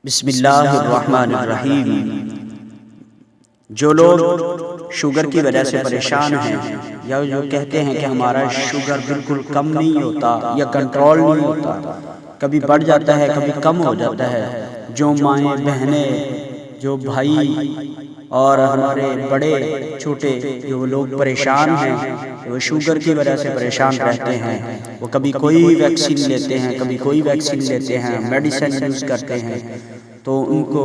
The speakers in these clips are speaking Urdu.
بسم اللہ الرحمن الرحیم۔ جو لوگ شوگر کی وجہ سے پریشان ہیں یا جو کہتے ہیں کہ ہمارا شوگر بالکل کم نہیں ہوتا یا کنٹرول نہیں ہوتا، کبھی بڑھ جاتا ہے کبھی کم ہو جاتا ہے، جو مائیں بہنیں جو بھائی اور ہمارے بڑے چھوٹے جو لوگ پریشان ہیں، وہ شوگر کی وجہ سے پریشان رہتے ہیں، وہ کبھی کوئی ویکسین لیتے ہیں کبھی کوئی ویکسین لیتے ہیں، میڈیسن یوز کرتے ہیں، تو ان کو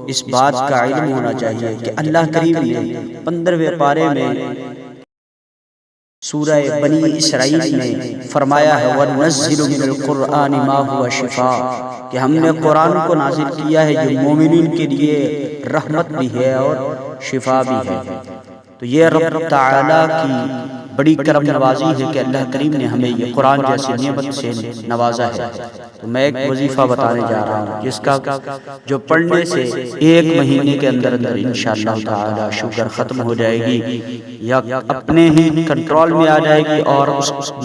اس بات کا علم ہونا چاہیے کہ اللہ کریم نے 15ویں پارے میں سورہ بنی اسرائیل میں فرمایا ہے وَنُنَزِّلُ مِنَ الْقُرْآنِ مَا هُوَ شِفَاءٌ، کہ ہم نے قرآن کو نازل کیا ہے جو مومنین کے لیے رحمت بھی ہے اور شفا بھی ہے۔ تو یہ رب تعالیٰ کی بڑی کرم نوازی ہے کہ اللہ کریم نے ہمیں یہ قرآن جیسی نعمت سے نوازا ہے۔ تو میں ایک وظیفہ بتانے جا رہا ہوں جس کا جو پڑھنے سے 1 مہینے کے اندر انشاءاللہ تعالی شوگر ختم ہو جائے گی یا اپنے ہی کنٹرول میں آ جائے گی، اور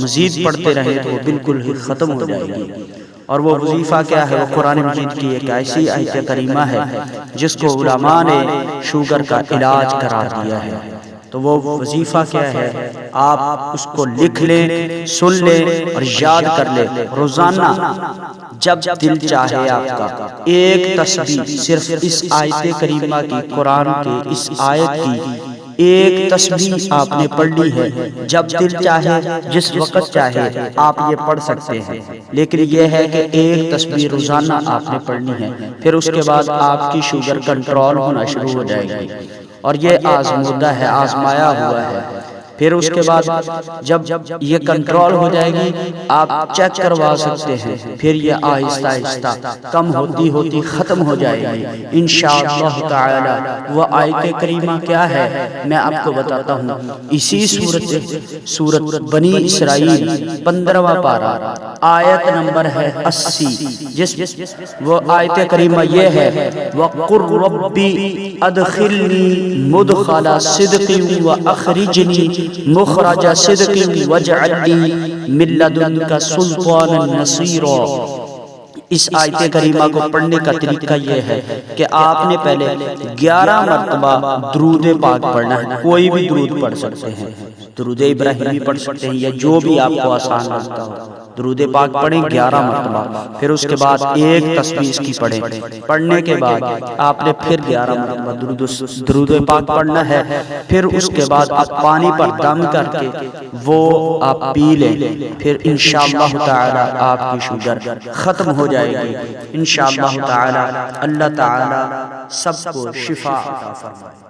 مزید پڑھتے رہے تو وہ بالکل ہی ختم ہو جائے گی۔ اور وہ وظیفہ کیا ہے؟ وہ قرآن مجید کی ایک ایسی آیت کریمہ ہے جس کو علماء نے شوگر کا علاج قرار دیا ہے۔ تو وہ وظیفہ کیا ہے؟ آپ اس کو لکھ لیں، سن لیں اور یاد کر لیں۔ روزانہ جب دل چاہے آپ کا ایک تسبیح، صرف اس آیت کریمہ کی، قرآن کے اس آیت کی ایک تسبیح آپ نے پڑھ لی ہے، جب دل چاہے جس وقت چاہے آپ یہ پڑھ سکتے ہیں، لیکن یہ ہے کہ ایک تسبیح روزانہ آپ نے پڑھنی ہے، پھر اس کے بعد آپ کی شوگر کنٹرول ہونا شروع ہو جائے گی۔ اور یہ آزمودہ ہے، آزمایا ہوا ہے۔ پھر اس کے بعد جب یہ کنٹرول ہو جائے گی آپ چیک کروا سکتے ہیں، پھر یہ آہستہ آہستہ کم ہوتی ہوتی ختم ہو جائے گی انشاءاللہ تعالی۔ وہ آیت کریمہ کیا ہے میں آپ کو بتاتا ہوں، اسی سورت بنی اسرائیل 15واں پارہ آیت نمبر ہے 80، جس وہ آیت کریمہ یہ ہے وَقُلْ رَبِّ أَدْخِلْنِي مُدْخَلَ صِدْقٍ وَأَخْرِجْنِي مخرج صدق واجعل لي من لدنك سلطانا نصيرا۔ اس آیت کریمہ کو پڑھنے کا طریقہ یہ ہے کہ آپ نے پہلے 11 مرتبہ درود پاک پڑھنا ہے۔ کوئی بھی درود پڑھ سکتے ہیں، درود ابراہیمی پڑھ سکتے ہیں یا جو بھی آپ کو آسان لگتا ہو، درود پاک پڑھیں 11 مرتبہ، پھر اس کے بعد ایک تسبیح کی پڑھیں۔ پڑھنے کے بعد آپ نے پھر 11 مرتبہ درود پاک پڑھنا ہے، پھر اس کے بعد آپ پانی پر دم کر کے وہ آپ پی لیں، پھر انشاءاللہ تعالی آپ کی شوگر ختم ہو جائے گی انشاءاللہ تعالی۔ اللہ تعالی سب کو شفا عطا فرمائے۔